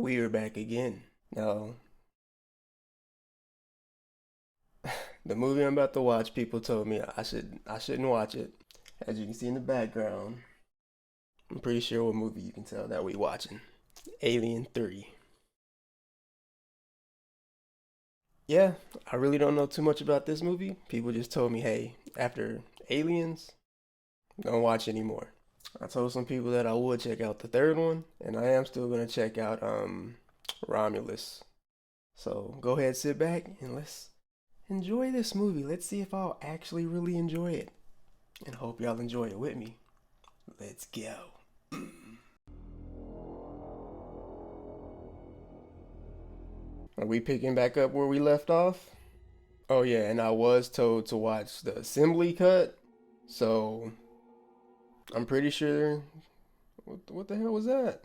We are back again. Now, the movie I'm about to watch, people told me I shouldn't watch it. As you can see in the background, I'm pretty sure what movie you can tell that we watching. Alien 3. Yeah, I really don't know too much about this movie. People just told me, hey, after Aliens, don't watch anymore. I told some people that I would check out the third one, and I am still gonna check out Romulus. So go ahead, sit back, and let's enjoy this movie. Let's see if I'll actually really enjoy it. And hope y'all enjoy it with me. Let's go. Are we picking back up where we left off? Oh yeah, and I was told to watch the assembly cut. So I'm pretty sure what the hell was that?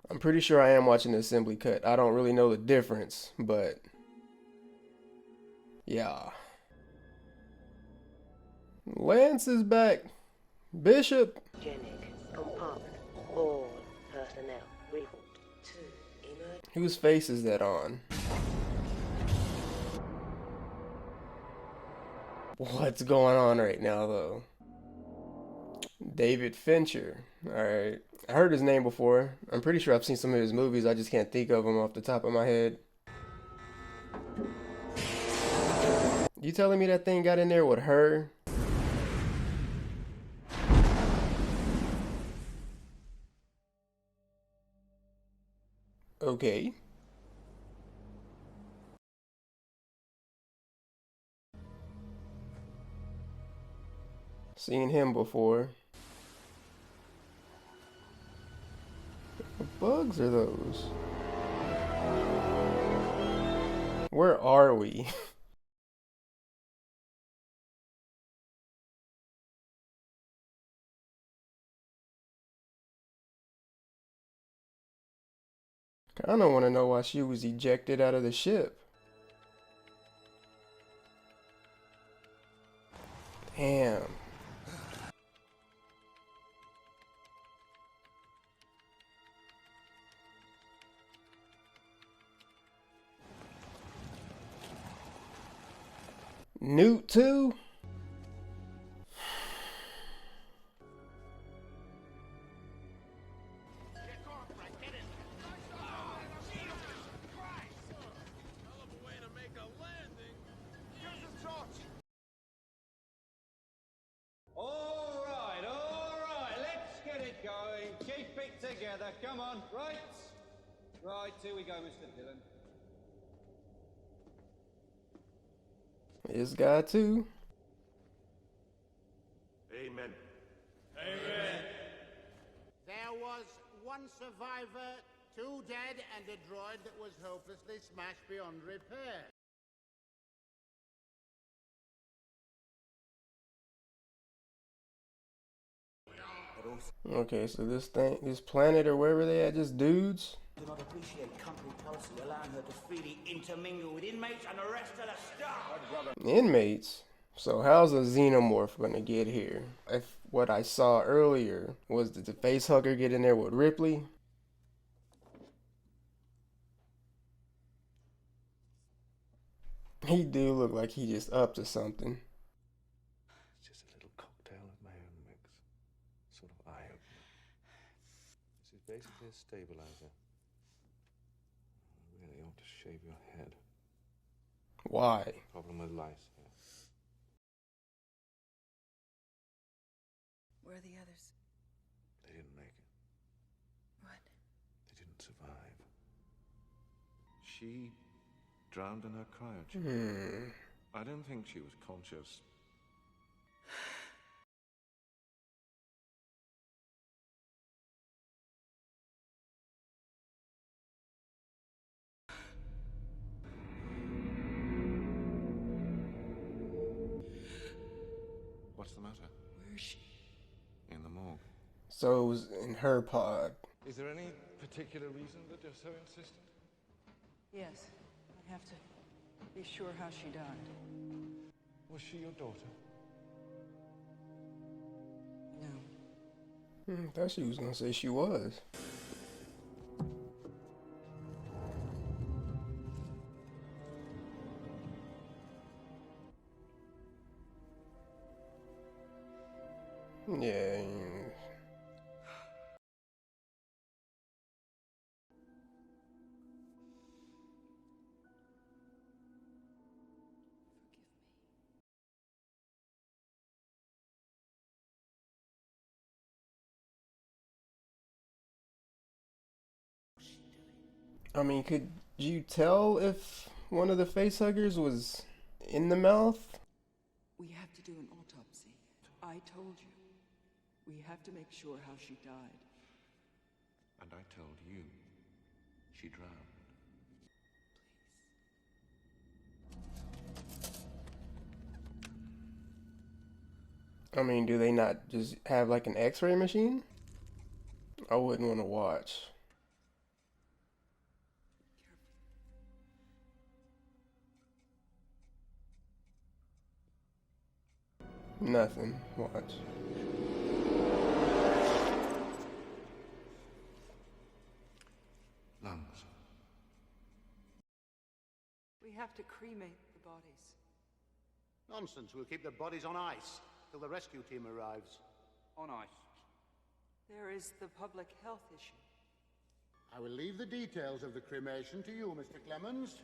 I'm pretty sure I am watching the assembly cut. I don't really know the difference, but yeah. Lance is back. Bishop. Compartment. All personnel. Report to emergency. Whose face is that on? What's going on right now, though? David Fincher. Alright. I heard his name before. I'm pretty sure I've seen some of his movies. I just can't think of them off the top of my head. You telling me that thing got in there with her? Okay. Seen him before. What bugs are those? Where are we? Kinda wanna know why she was ejected out of the ship. Damn. Newt too? All right, let's get it going. Keep it together, come on, right? Right, here we go, Mr. Dillon. This guy too. Amen. There was one survivor, two dead, and a droid that was hopelessly smashed beyond repair. Okay, so this planet or wherever they at, just dudes? Do not appreciate company policy allowing her to freely intermingle with inmates and the rest of the staff. Inmates? So how's a xenomorph gonna get here? If what I saw earlier was that the face hugger get in there with Ripley? He do look like he just up to something. It's just a little cocktail of my own mix. Sort of eye-opener. This is basically a stabilizer. You really ought to shave your head. Why? Problem with lice here. Where are the others? They didn't make it. What? They didn't survive. She drowned in her cryogen. I don't think she was conscious. What's the matter? Where is she? In the morgue. So it was in her pod. Is there any particular reason that you're so insistent? Yes. I have to be sure how she died. Was she your daughter? No. Thought she was gonna say she was. Yeah. I mean, could you tell if one of the facehuggers was in the mouth? We have to do an autopsy. I told you. We have to make sure how she died. And I told you, she drowned. I mean, do they not just have like an x-ray machine? I wouldn't want to watch. Nothing. Watch. Lungs. We have to cremate the bodies. Nonsense. We'll keep the bodies on ice till the rescue team arrives. On ice. There is the public health issue. I will leave the details of the cremation to you, Mr. Clemens.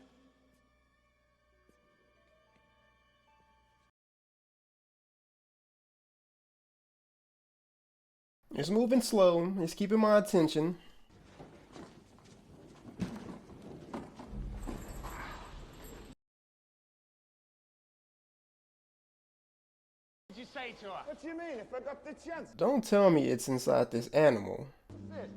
It's moving slow. It's keeping my attention. What did you say to her? What do you mean, if I got the chance? Don't tell me it's inside this animal. That's it.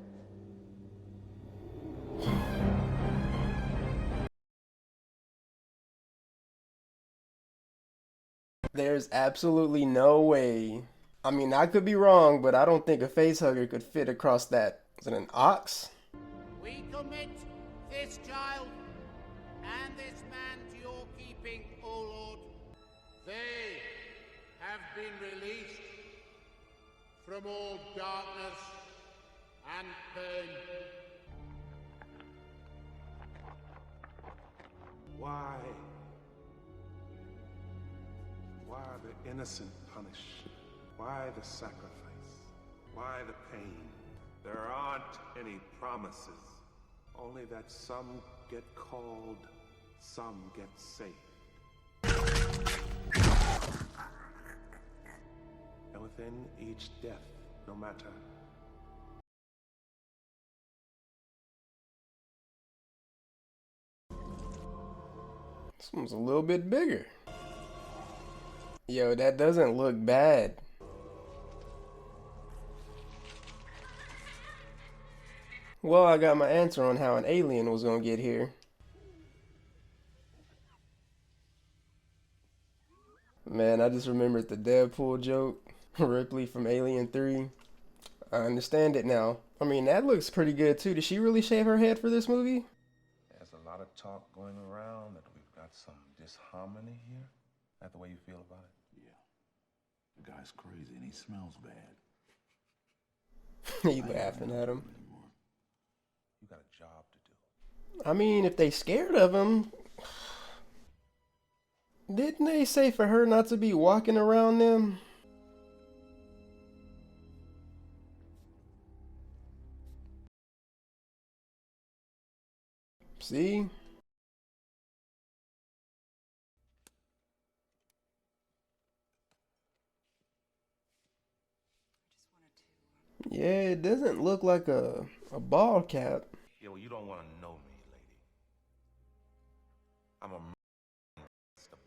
There's absolutely no way. I mean, I could be wrong, but I don't think a facehugger could fit across that. Is it an ox? We commit this child and this man to your keeping, O Lord. They have been released from all darkness and pain. Why? Why are the innocent punished? Why the sacrifice? Why the pain? There aren't any promises. Only that some get called, some get saved. And within each death, no matter This one's a little bit bigger. Yo, that doesn't look bad. Well, I got my answer on how an alien was gonna get here. Man, I just remembered the Deadpool joke. Ripley from Alien 3. I understand it now. I mean, that looks pretty good too. Did she really shave her head for this movie? there's a lot of talk going around that we've got some disharmony here. Is that the way you feel about it? Yeah. The guy's crazy and he smells bad. You laughing at him? You got a job to do. I mean, if they scared of him, didn't they say for her not to be walking around them? See? Yeah, it doesn't look like a ball cap. Yeah, well, you don't want to know me, lady. I'm a of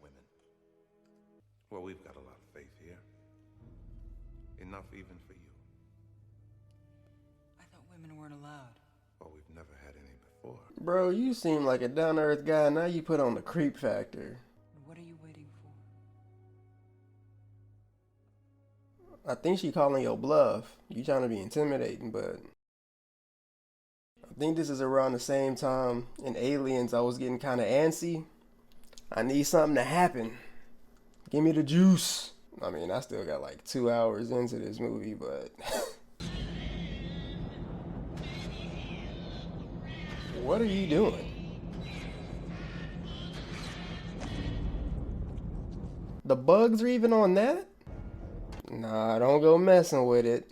women. Well, we've got a lot of faith here. Enough even for you. I thought women weren't allowed. Well, we've never had any before. Bro, you seem like a down-to-earth guy. Now you put on the creep factor. What are you waiting for? I think she calling your bluff. You trying to be intimidating, but I think this is around the same time in Aliens I was getting kind of antsy. I need something to happen. Give me the juice. I mean, I still got like 2 hours into this movie, but what are you doing? The bugs are even on that? Nah, don't go messing with it.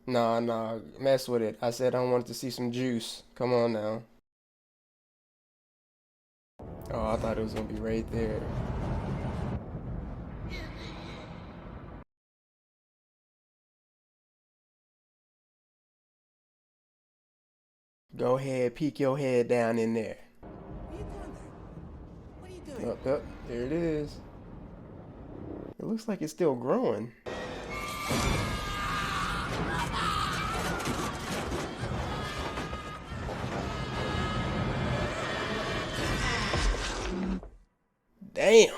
Nah, mess with it. I said I wanted to see some juice. Come on now. Oh, I thought it was gonna be right there. Go ahead, peek your head down in there. What are you doing? Up, there it is. It looks like it's still growing. Damn.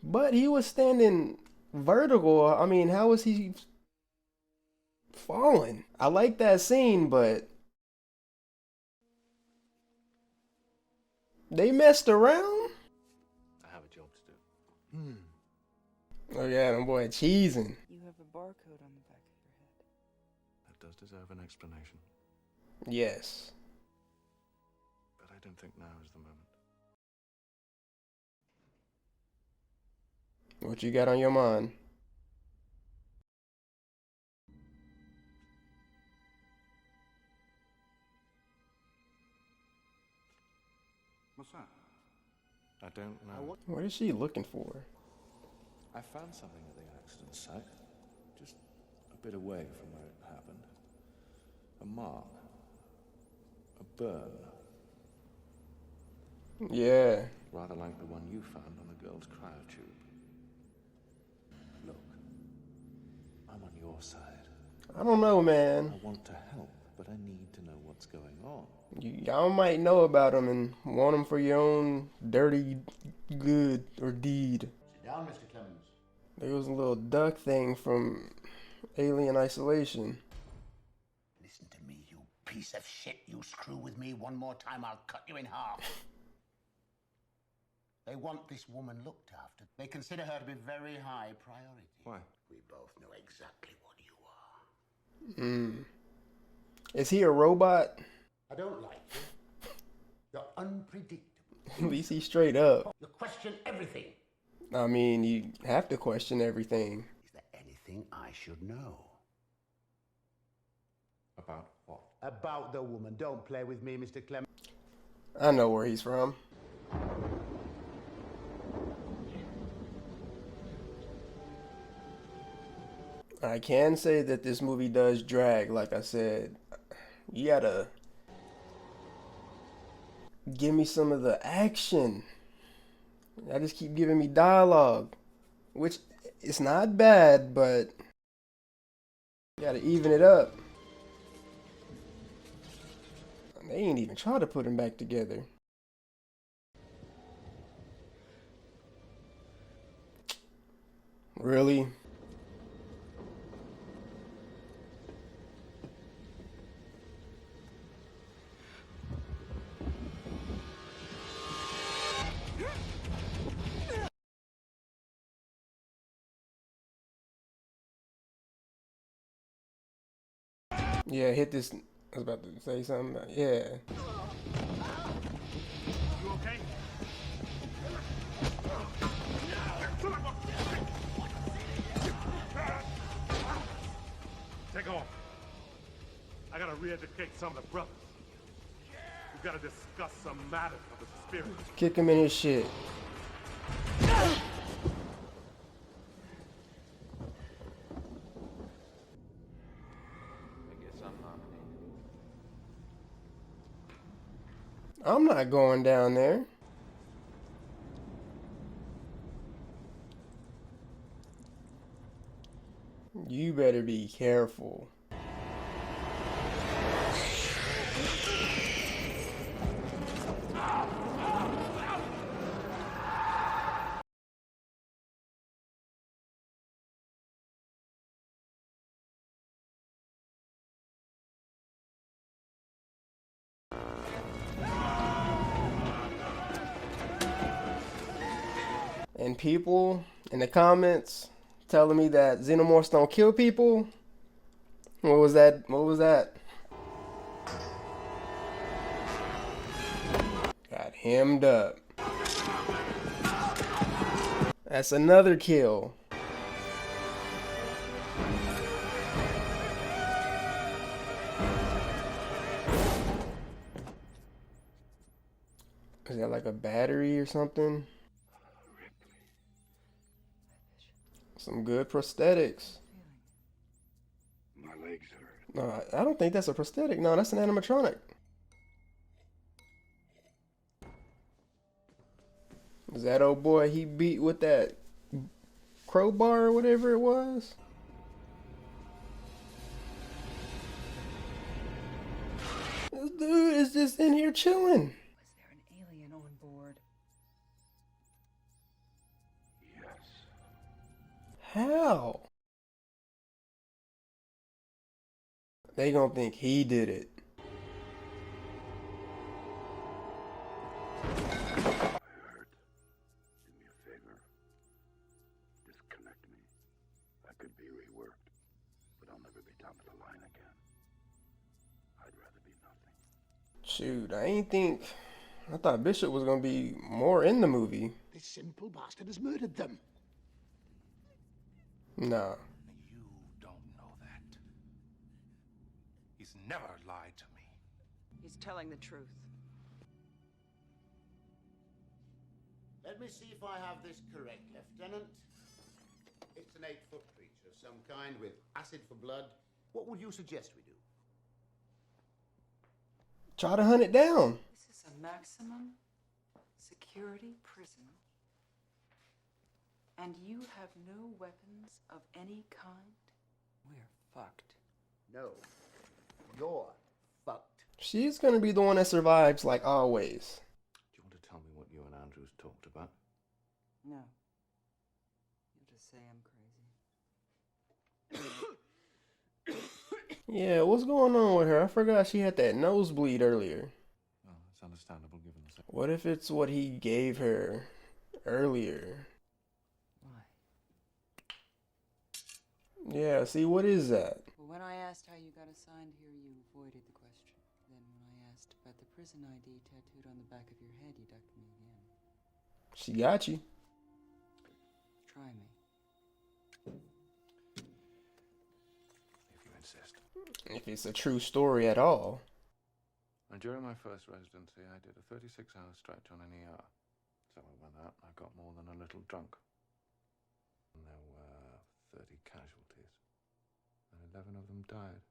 But he was standing vertical. I mean, how was he falling? I like that scene, but they messed around. I have a job to do. Oh yeah, them boy cheesing. You have a barcode on the back of your head. That does deserve an explanation. Yes. But I don't think now is the moment. What you got on your mind? What's that? I don't know. What is she looking for? I found something at the accident site. Just a bit away from where it happened. A mark. A burn. Yeah. Rather like the one you found on the girl's cryotube. Look, I'm on your side. I don't know, man. I want to help, but I need to know what's going on. Y'all might know about them and want them for your own dirty good or deed. Sit down, Mr. Clemens. There was a little duck thing from Alien Isolation. Listen to me, you piece of shit. You screw with me one more time, I'll cut you in half. They want this woman looked after. They consider her to be very high priority. Why? We both know exactly what you are. Is he a robot? I don't like you. You're unpredictable. At least he's straight up. You question everything. I mean, you have to question everything. Is there anything I should know? About what? About the woman. Don't play with me, Mr. Clemens. I know where he's from. I can say that this movie does drag, like I said. You gotta give me some of the action. I just keep giving me dialogue, which it's not bad, but you gotta even it up. They ain't even try to put them back together. Really? Yeah, hit this. I was about to say something about, yeah. You okay? Take off. I gotta re-educate some of the brothers. We gotta discuss some matters of the spirit. Kick him in his shit. I'm not going down there. You better be careful. And people in the comments telling me that xenomorphs don't kill people. What was that? What was that? Got hemmed up. That's another kill. Is that like a battery or something? Some good prosthetics. My legs hurt. No, I don't think that's a prosthetic. No, that's an animatronic. Is that old boy he beat with that crowbar or whatever it was? This dude is just in here chilling. Was there an alien on board? Yes. How? They gonna think he did it. I heard. Do me a favor. Disconnect me. I could be reworked, but I'll never be top of the line again. I'd rather be nothing. Shoot, I thought Bishop was gonna be more in the movie. This simple bastard has murdered them. Nah. You don't know that. He's never lied to me. He's telling the truth. Let me see if I have this correct, Lieutenant. It's an 8-foot creature of some kind with acid for blood. What would you suggest we do? Try to hunt it down. This is a maximum security prison. And you have no weapons of any kind? We're fucked. No. You're fucked. She's gonna be the one that survives, like always. Do you want to tell me what you and Andrews talked about? No. You'll just say I'm crazy. Yeah, what's going on with her? I forgot she had that nosebleed earlier. Well, it's understandable given the... What if it's what he gave her earlier? Why? Yeah, see, what is that? Well, when I asked how you got assigned here, you avoided the question. Then when I asked about the prison ID tattooed on the back of your head, you ducked me again. She got you. Try me. If you insist. If it's a true story at all. And during my first residency, I did a 36-hour stretch on an ER. So with that, I got more than a little drunk. And there were 30 casualties. And 11 of them died.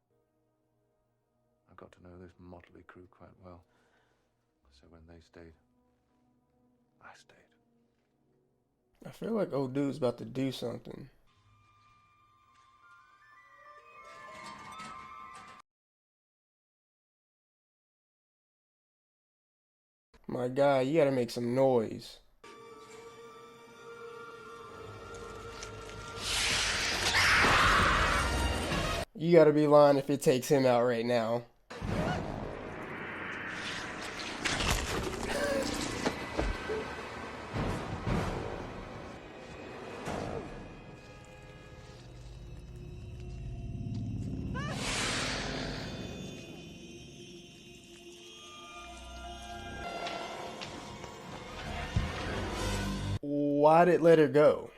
I got to know this motley crew quite well. So when they stayed, I stayed. I feel like old dude's about to do something. My guy, you gotta make some noise. You gotta be lying if it takes him out right now. Why'd it let her go?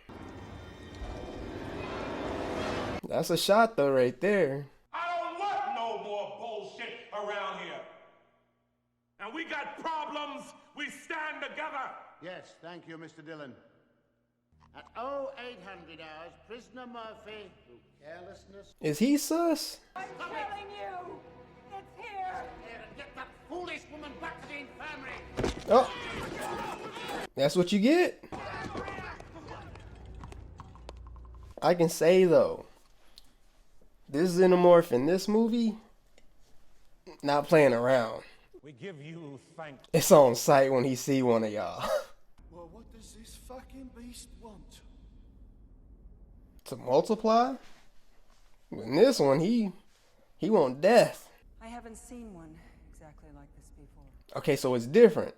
That's a shot though right there. I don't want no more bullshit around here. And we got problems, we stand together. Yes, thank you, Mr. Dillon. At 0800 hours, prisoner Murphy, through carelessness... Is he sus? I'm telling you! It's here! Here and get that foolish woman back to the infirmary! Oh! That's what you get? I can say though, this xenomorph in this movie, not playing around. We give you thanks. It's on sight when he see one of y'all. Well, what does this fucking beast want? To multiply? In this one, he want death. I haven't seen one exactly like this before. Okay, so it's different.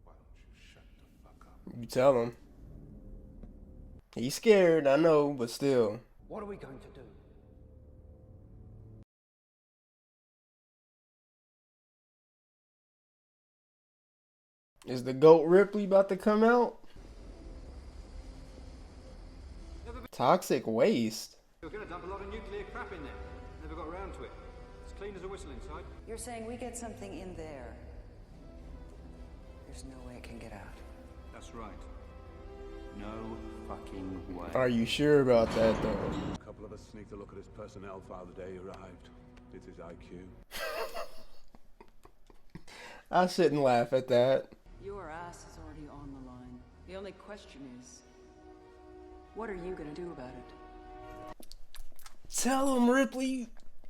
Why don't you shut the fuck up? You tell him. He's scared, I know, but still. What are we going to do? Is the goat Ripley about to come out? Toxic waste. We're going to dump a lot of nuclear crap in there. Never got around to it. It's clean as a whistle inside. You're saying we get something in there. There's no way it can get out. That's right. No fucking way. Are you sure about that, though? A couple of us sneaked a look at his personnel file the day he arrived. It's his IQ. I shouldn't laugh at that. Your ass is already on the line. The only question is, what are you gonna do about it? Tell him, Ripley.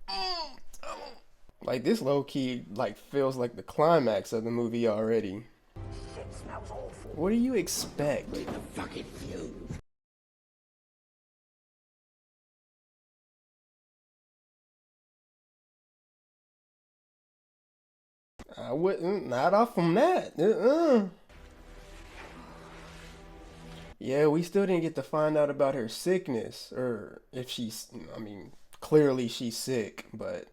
Tell him. Like, this low-key, like, feels like the climax of the movie already. Shit smells awful. What do you expect? With the fucking fuse. I wouldn't, not off from that. Yeah, we still didn't get to find out about her sickness, or if she's, I mean, clearly she's sick, but...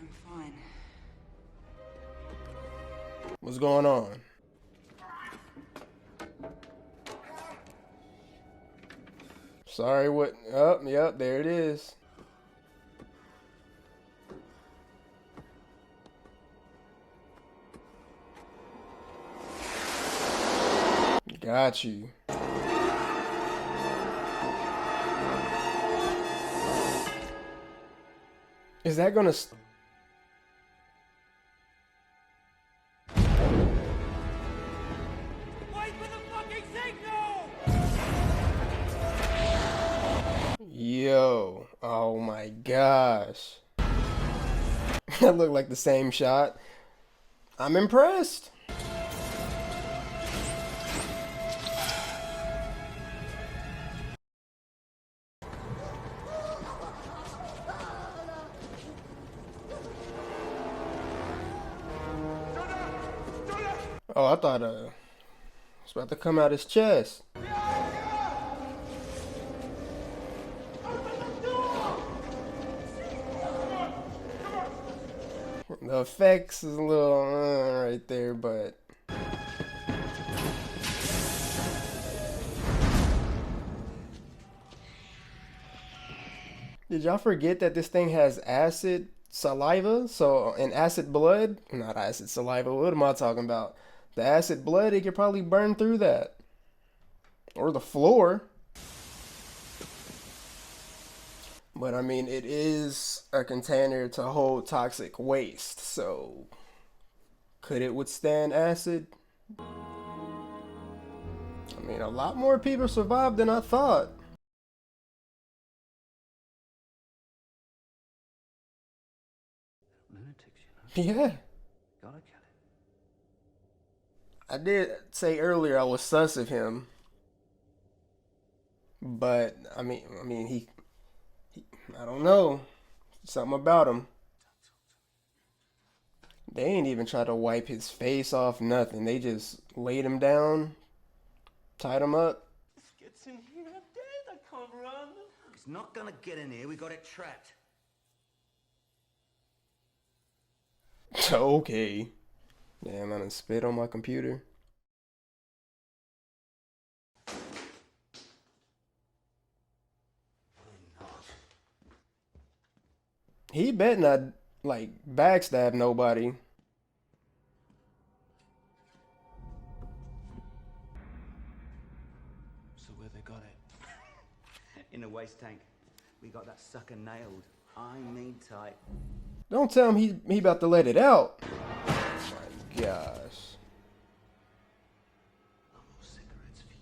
I'm fine. What's going on? Sorry, what? Oh, yep, there it is. Got you. Is that gonna... Wait for the fucking signal! Yo, oh my gosh. That looked like the same shot. I'm impressed. Oh, I thought it was about to come out his chest. The effects is a little right there, but did y'all forget that this thing has acid saliva? So, and acid blood? Not acid saliva, what am I talking about? The acid blood, it could probably burn through that. Or the floor. But I mean, it is a container to hold toxic waste, so could it withstand acid? I mean, a lot more people survived than I thought. Lunatics, you know. Yeah. Gotta kill it. I did say earlier I was sus of him. But I mean he I don't know. Something about him. They ain't even try to wipe his face off, nothing. They just laid him down, tied him up. This gets in here dead. I can't run. It's not gonna get in here. We got it trapped. Okay. Damn, I done spit on my computer. He bet not, like, backstab nobody. So where they got it? In the waste tank. We got that sucker nailed. I mean tight. Don't tell him he about to let it out. Oh my gosh. No more cigarettes for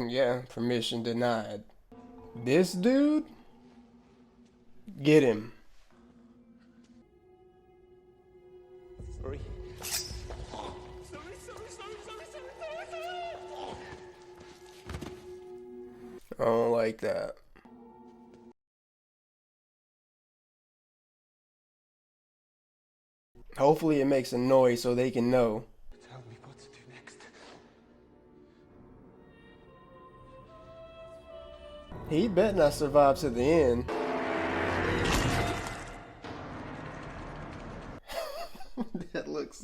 you. Yeah, permission denied. This dude? Get him. Sorry. I don't like that. Hopefully it makes a noise so they can know. Tell me what to do next. He bet not survive to the end.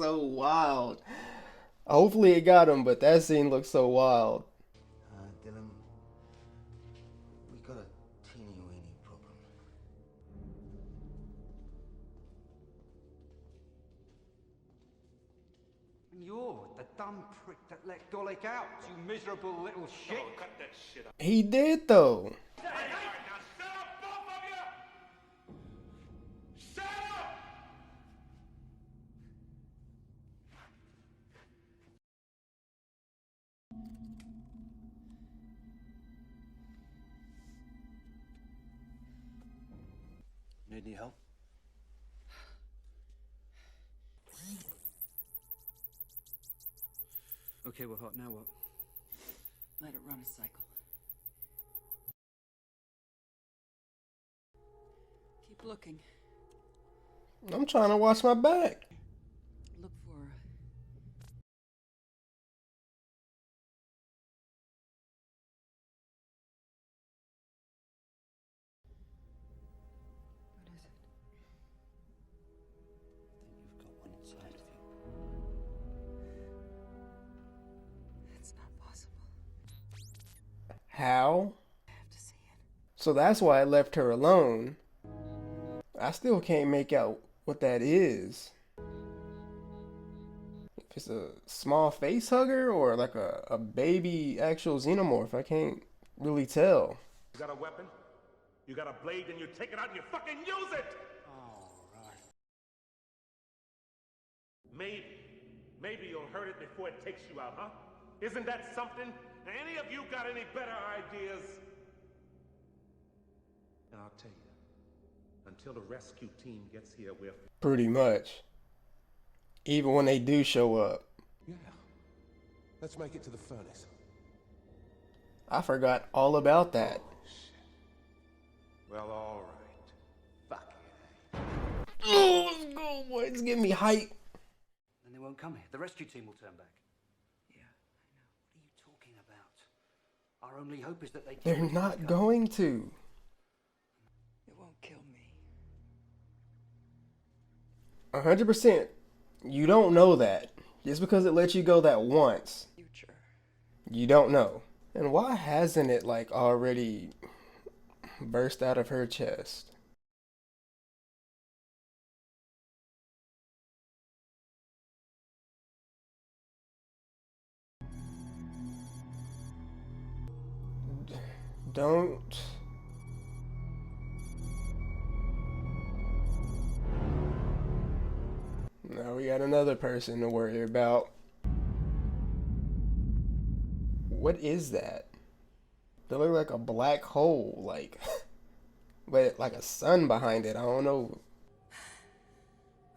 so wild. Hopefully it got him, but that scene looks so wild. Dylan, we got a teeny-weeny problem. You're the dumb prick that let Golik out, you miserable little shit. Oh, cut that shit up. He did, though. Hey, now shut up, both of you! Shut up! Need any help? Okay, we're hot. Now what? Let it run a cycle. Keep looking. I'm trying to watch my back. Look for what is it? I think you've got one inside of you. It's not possible. How? I have to see it. So that's why I left her alone. I still can't make out what that is. If it's a small face hugger or like a baby actual xenomorph, I can't really tell. You got a weapon? You got a blade, and you take it out and you fucking use it! Alright. Maybe you'll hurt it before it takes you out, huh? Isn't that something? Any of you got any better ideas? And I'll tell you, until the rescue team gets here, we're... Pretty much. Even when they do show up. Yeah. Let's make it to the furnace. I forgot all about that. Oh, shit. Well, all right. Fuck it. Oh, let's go, boy. It's giving me hype. Then they won't come here. The rescue team will turn back. Yeah, I know. What are you talking about? Our only hope is that they... They're not going to. It won't kill me. 100%. You don't know that. Just because it lets you go that once. Future. You don't know. And why hasn't it like already burst out of her chest? Don't. Now we got another person to worry about. What is that? They look like a black hole, like, but like a sun behind it. I don't know.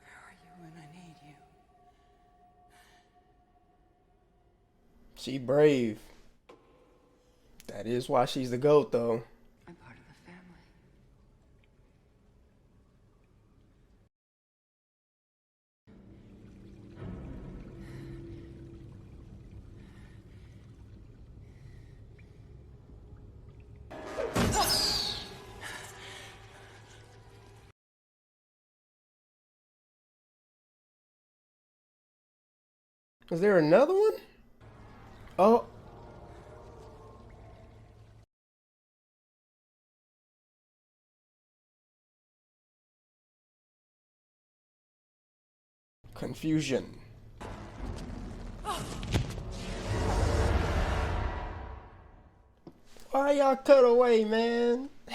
Where are you when I need you? She brave. That is why she's the GOAT, though. I'm part of the family. Is there another one? Oh. Confusion. Why y'all cut away, man? The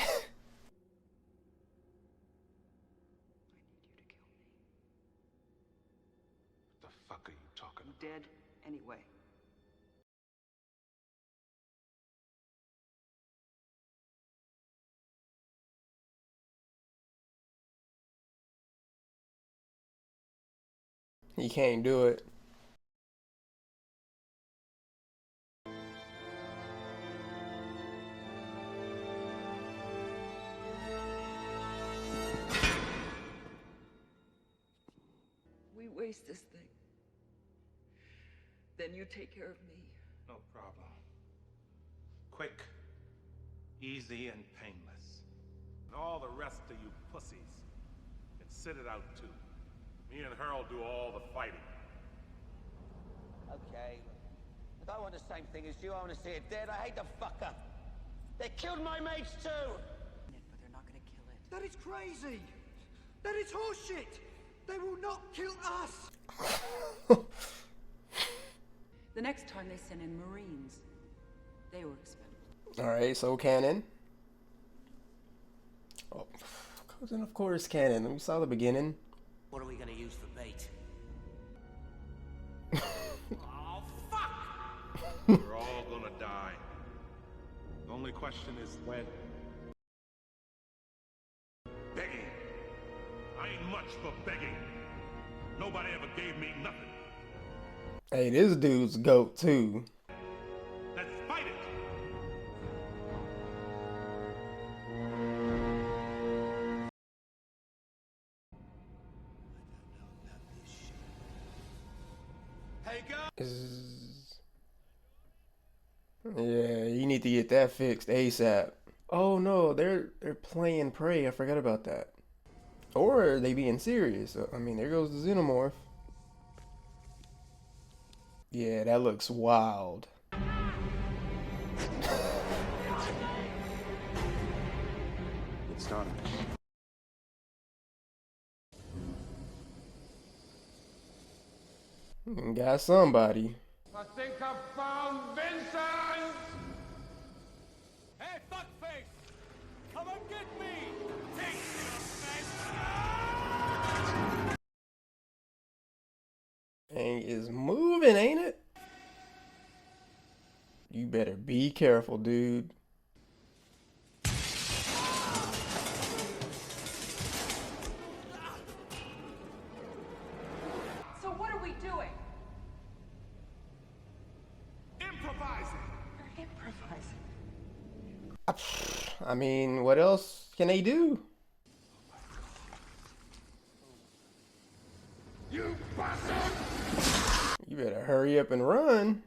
fuck are you talking about? Dead anyway. He can't do it. We waste this thing. Then you take care of me. No problem. Quick, easy, and painless. And all the rest of you pussies can sit it out too. Me and her'll do all the fighting. Okay. I don't want the same thing as you. I want to see it dead. I hate the fucker. They killed my mates too. But they're not gonna kill it. That is crazy! That is horseshit! They will not kill us! The next time they sent in Marines, they were expendable. Alright, so canon. Oh, cousin, of course, canon. We saw the beginning. What are we gonna use for bait? Oh, fuck! We're all gonna die. The only question is when. Begging. I ain't much for begging. Nobody ever gave me nothing. Hey, this dude's GOAT too. Let's fight it! Hey, guys! Yeah, you need to get that fixed ASAP. Oh no, they're playing Prey. I forgot about that. Or are they being serious? I mean, there goes the Xenomorph. Yeah, that looks wild. It started. Got somebody. I think I found Vincent! Hey, fuckface! Come and get me! Take Thing is moving, ain't it? You better be careful, dude. So what are we doing? Improvising! We're improvising. I mean, what else can they do? You bastard! You better hurry up and run.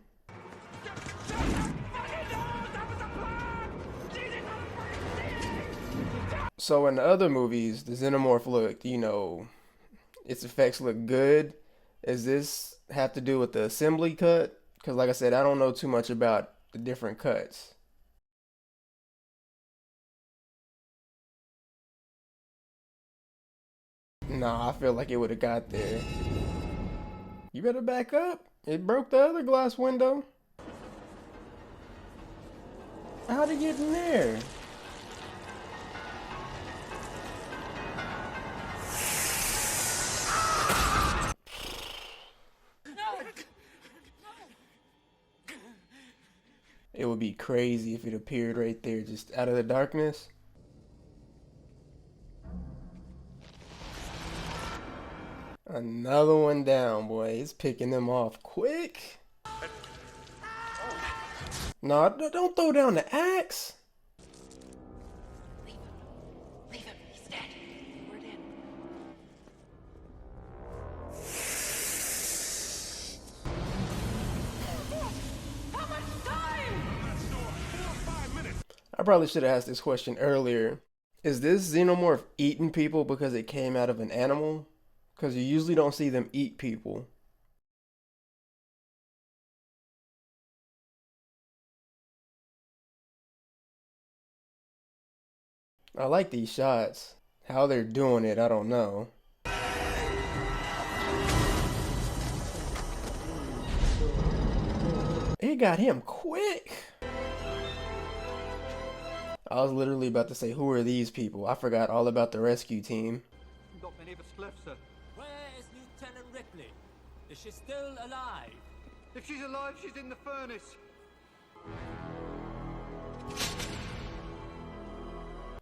So in the other movies, the Xenomorph looked, you know, its effects look good. Does this have to do with the assembly cut? Because like I said, I don't know too much about the different cuts. Nah, I feel like it would have got there. You better back up. It broke the other glass window. How'd it get in there? It would be crazy if it appeared right there, just out of the darkness. Another one down, boy. It's picking them off quick. No, don't throw down the axe. Leave him. He's dead. We're in. How much time? I probably should have asked this question earlier. Is this Xenomorph eating people because it came out of an animal? Because you usually don't see them eat people. I like these shots. How they're doing it, I don't know. It got him quick. I was literally about to say, who are these people? I forgot all about the rescue team. Not many of us left, sir. Where is Lieutenant Ripley? Is she still alive? If she's alive, she's in the furnace.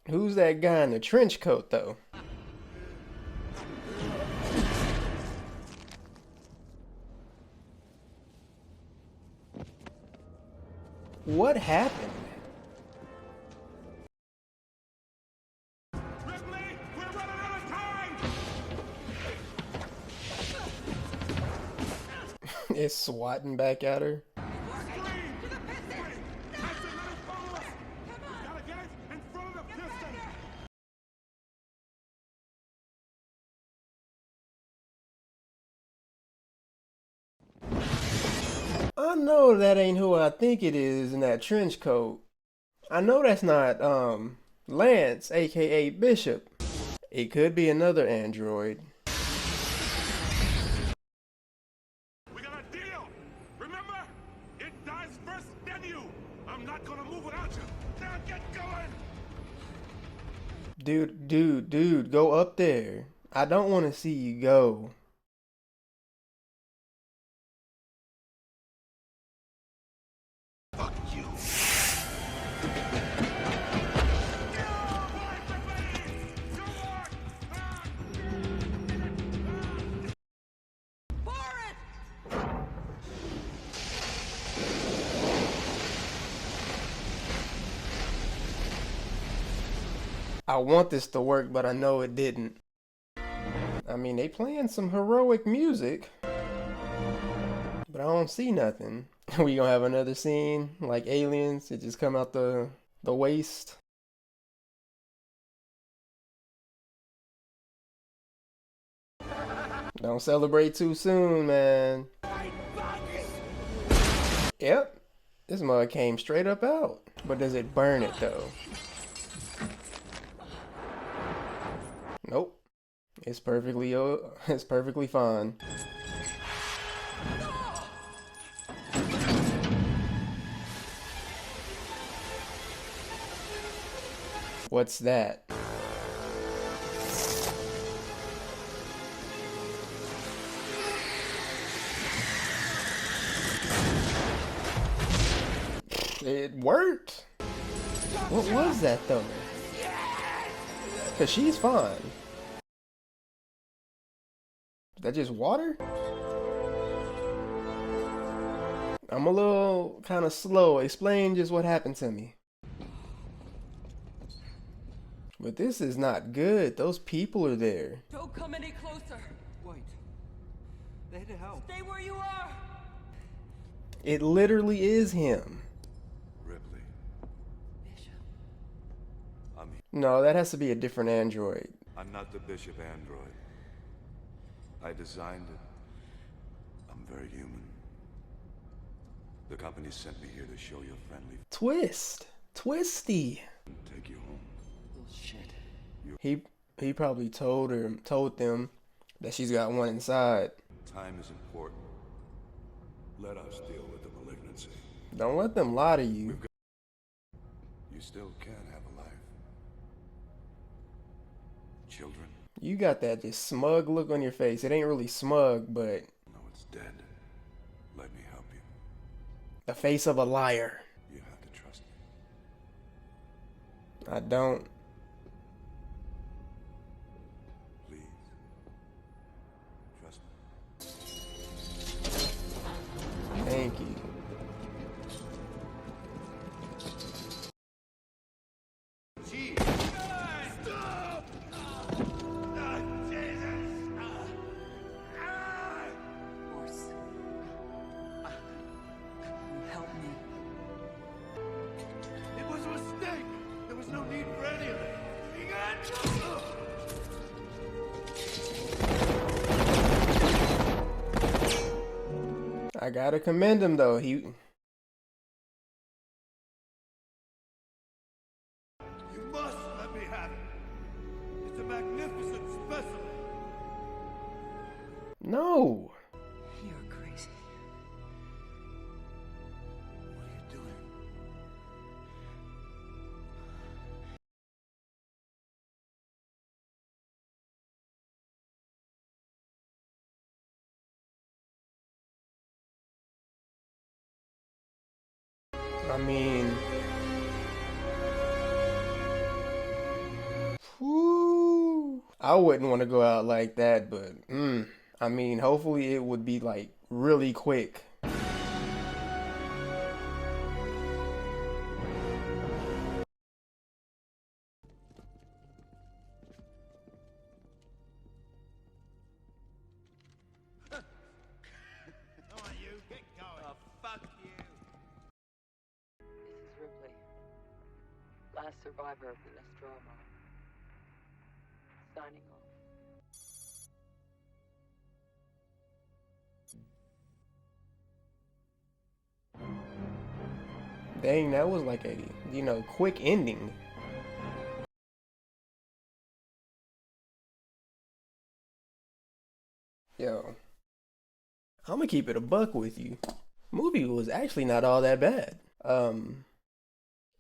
Who's that guy in the trench coat, though? What happened? Ripley, we're running out of time! It's swatting back at her. I know that ain't who I think it is in that trench coat. I know that's not, Lance, aka Bishop. It could be another android. We got a deal! Remember? It dies first, then you! I'm not gonna move without you! Now get going! Dude, go up there. I don't want to see you go. Fuck you! I want this to work, but I know it didn't. I mean, they playing some heroic music, but I don't see nothing. We gonna have another scene like aliens. It just come out the waist. Don't celebrate too soon, man. Yep, this mug came straight up out. But does it burn it though? Nope. It's perfectly fine. What's that? It worked. What was that though? Cause she's fine. Is that just water? I'm a little kind of slow. Explain just what happened to me. But this is not good. Those people are there. Don't come any closer. Wait. They're to help. Stay where you are. It literally is him. Ripley. Bishop. No, that has to be a different android. I'm not the Bishop android. I designed it. I'm very human. The company sent me here to show you a friendly... Twisty. Take you home. Bullshit. He probably told them that she's got one inside. Time is important. Let us deal with the malignancy. Don't let them lie to you. You still can have a life. Children? You got that just smug look on your face. It ain't really smug, but... No, it's dead. Let me help you. The face of a liar. You have to trust me. I don't. Please. Trust me. Thank you. I gotta commend him though. You must let me have it. It's a magnificent specimen. No. You're crazy. What are you doing? I mean, whew, I wouldn't want to go out like that, but I mean, hopefully it would be like really quick. Ripley, last survivor of the Nostromo. Signing off. Dang, that was like a, quick ending. Yo, I'm gonna keep it a buck with you. Movie was actually not all that bad.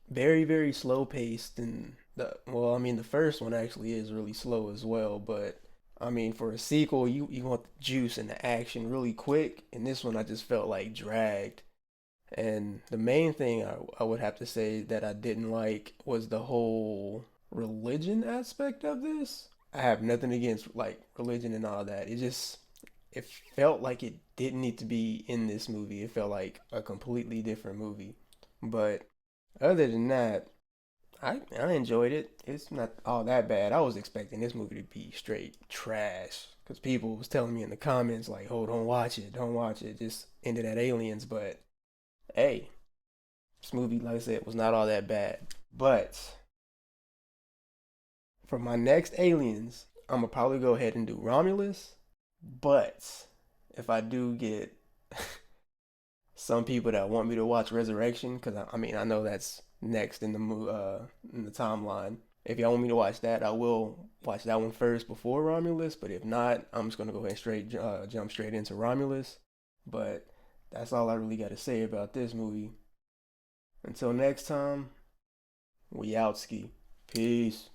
Very, very slow paced, and the first one actually is really slow as well, but I mean, for a sequel, you want the juice and the action really quick, and this one I just felt like dragged. And the main thing I would have to say that I didn't like was the whole religion aspect of this. I have nothing against like religion and all that. It felt like it didn't need to be in this movie. It felt like a completely different movie. But other than that, I enjoyed it. It's not all that bad. I was expecting this movie to be straight trash because people was telling me in the comments like, "Oh, don't watch it, don't watch it." Just ended at aliens. But hey, this movie, like I said, was not all that bad. But for my next aliens, I'm gonna probably go ahead and do Romulus. But if I do get some people that want me to watch Resurrection, because I mean I know that's next in the timeline. If y'all want me to watch that, I will watch that one first before Romulus. But if not, I'm just gonna go ahead and jump straight into Romulus. But that's all I really got to say about this movie. Until next time, we out ski. Peace.